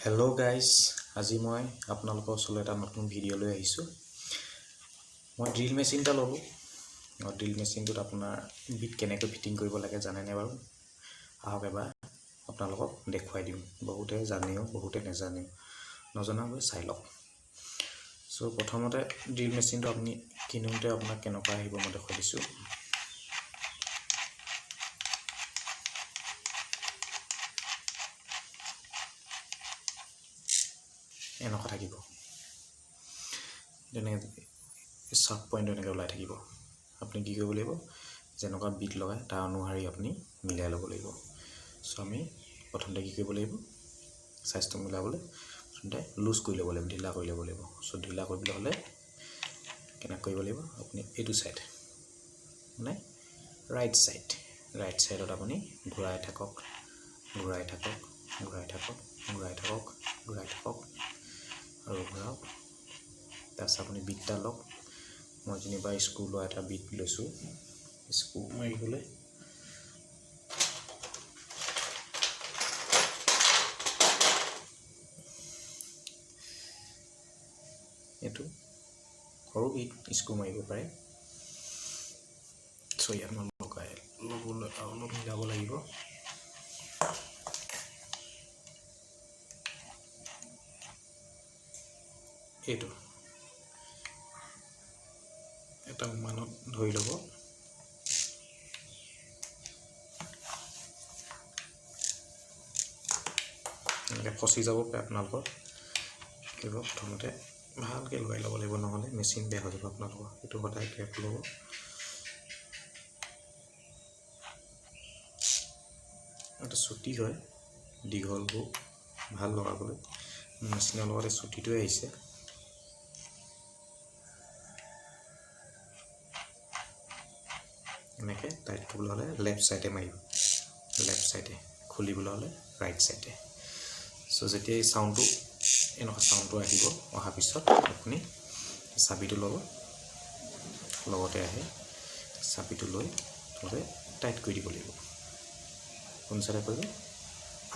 Hello' guys, আজি মই আপোনালোকৰ ওচৰলৈ এটা নতুন ভিডিঅ' লৈ আহিছোঁ। মই ড্ৰিল মেচিন এটা ল'লোঁ। ড্ৰিল মেচিনটোত আপোনাৰ বিট কেনেকৈ ফিটিং কৰিব লাগে জানেনে বাৰু? আহক এবাৰ আপোনালোকক দেখুৱাই দিওঁ। বহুতে জানেও, বহুতে নাজানেও, নজনাকৈ চাই লওক। চ' প্ৰথমতে ড্ৰিল মেচিনটো আপুনি কিনোতে আপোনাক কেনেকুৱা আহিব মই দেখুৱাই দিছোঁ। এনেকুৱা থাকিব, তেনেকৈ চাৰ্ট পইণ্ট এনেকৈ ওলাই থাকিব। আপুনি কি কৰিব লাগিব, যেনেকুৱা বিট লগাই তাৰ অনুসৰি আপুনি মিলাই ল'ব লাগিব। চ' আমি প্ৰথমতে কি কৰিব লাগিব, চাইজটো মিলাবলৈ প্ৰথমতে লুজ কৰি ল'ব লাগিব, ঢিলা কৰি ল'ব লাগিব। চ' ঢিলা কৰিবলৈ হ'লে কেনেকৈ কৰিব লাগিব, আপুনি এইটো ছাইড মানে ৰাইট ছাইডত আপুনি ঘূৰাই থাকক আৰু ঘূৰাওক। তাৰপিছত আপুনি বিটটা লওক। মই যেনিবা স্ক্ৰু লোৱা এটা বিট লৈছোঁ, স্ক্ৰু মাৰিবলৈ। এইটো সৰু বিট, স্ক্ৰু মাৰিব পাৰে। চ' ইয়াত মই লগাই ল'বলৈ অলপ মিলাব লাগিব। এইটো এটা মানত ধৰি ল'ব। এনেকৈ ফচি যাব পাৰে আপোনালোকৰ। প্ৰথমতে ভালকৈ লগাই ল'ব লাগিব, নহ'লে মেচিন বেয়া হৈ যাব আপোনালোকৰ। সেইটো সদায় কেয়াৰফুল হ'ব। এটা চুটি হয়, দীঘলবোৰ ভাল লগাবলৈ। মেচিনৰ লগতে চুটিটোৱে আহিছে। এনেকৈ টাইট কৰিবলৈ হ'লে লেফ্ট ছাইডে মাৰিব, লেফ্ট ছাইডে খুলিবলৈ হ'লে ৰাইট ছাইডে। চ' যেতিয়া এই এনেকুৱা চাউণ্ডটো আহিব, অহাৰ পিছত আপুনি চাবিটো ল'ব, লগতে আহে চাবিটো লৈ তলে টাইট কৰি দিব লাগিব। কোন চাইডে কৰিব,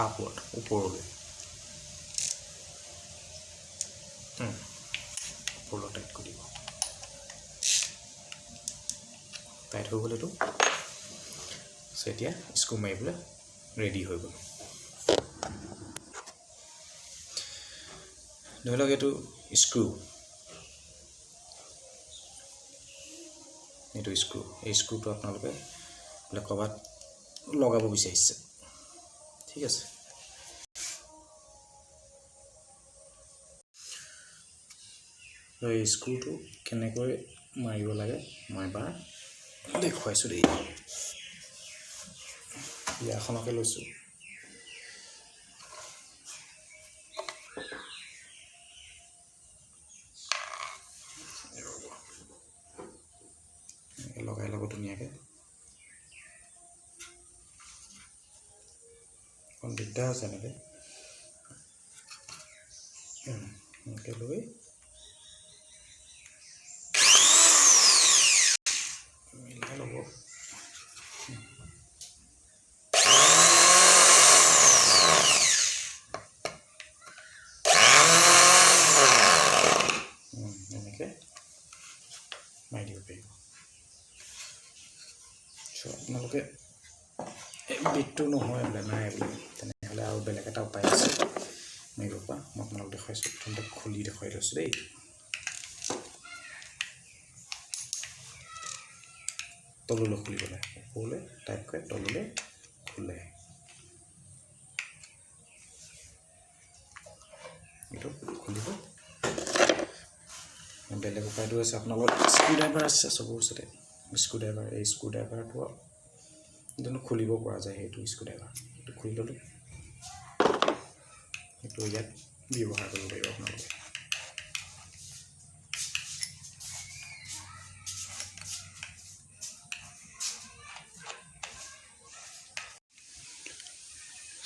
আপৱাৰ্ড, ওপৰলৈ টাইট কৰি দিব। টাইট হৈ গ'ল এইটো। চ' এতিয়া স্ক্ৰু মাৰিবলৈ ৰেডি হৈ গ'ল। ধৰি লওক এইটো স্ক্ৰু, এই স্ক্ৰুটো আপোনালোকে বোলে ক'ৰবাত লগাব বিচাৰিছে, ঠিক আছে। এই স্ক্ৰুটো কেনেকৈ মাৰিব লাগে মই এবাৰ দেখুৱাইছোঁ দেই। বিয়াখনকে লৈছোঁ। লগাই ল'ব ধুনীয়াকৈ। অকণ দিগদাৰ আছে এনেকৈ লৈ মিলাই ল'ব। এনেকৈ মাৰি দিব পাৰিব। চ' আপোনালোকে এই বিটটো নহয় বোলে, নাই বোলে, তেনেহ'লে আৰু বেলেগ এটা উপায় আছে মাৰিব পৰা। মই আপোনালোক দেখুৱাইছোঁ। প্ৰথমতে খুলি দেখুৱাই লৈছোঁ দেই। তললৈ খুলিব লাগে, ওপৰলৈ টাইট কৰে, তললৈ খোলে। এইটো খুলিব। বেলেগ উপায়টো আছে, আপোনালোকৰ স্ক্ৰু ড্ৰাইভাৰ আছে চবৰ ওচৰতে। স্ক্ৰু ড্ৰাইভাৰ, এই স্ক্ৰু ড্ৰাইভাৰটো যোনটো খুলিব পৰা যায়, সেইটো স্ক্ৰু ড্ৰাইভাৰ। সেইটো খুলি ল'লোঁ, সেইটো ইয়াত ব্যৱহাৰ কৰিব পাৰিব আপোনালোকে।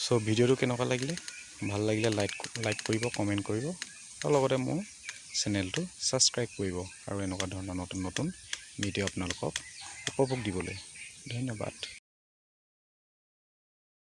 চ' ভিডিঅ'টো কেনেকুৱা লাগিলে, ভাল লাগিলে লাইক কৰিব, কমেণ্ট কৰিব, আৰু লগতে মোৰ চেনেলটো ছাবস্ক্ৰাইব কৰিব, আৰু এনেকুৱা ধৰণৰ নতুন ভিডিঅ' আপোনালোকক উপভোগ দিবলৈ। ধন্যবাদ।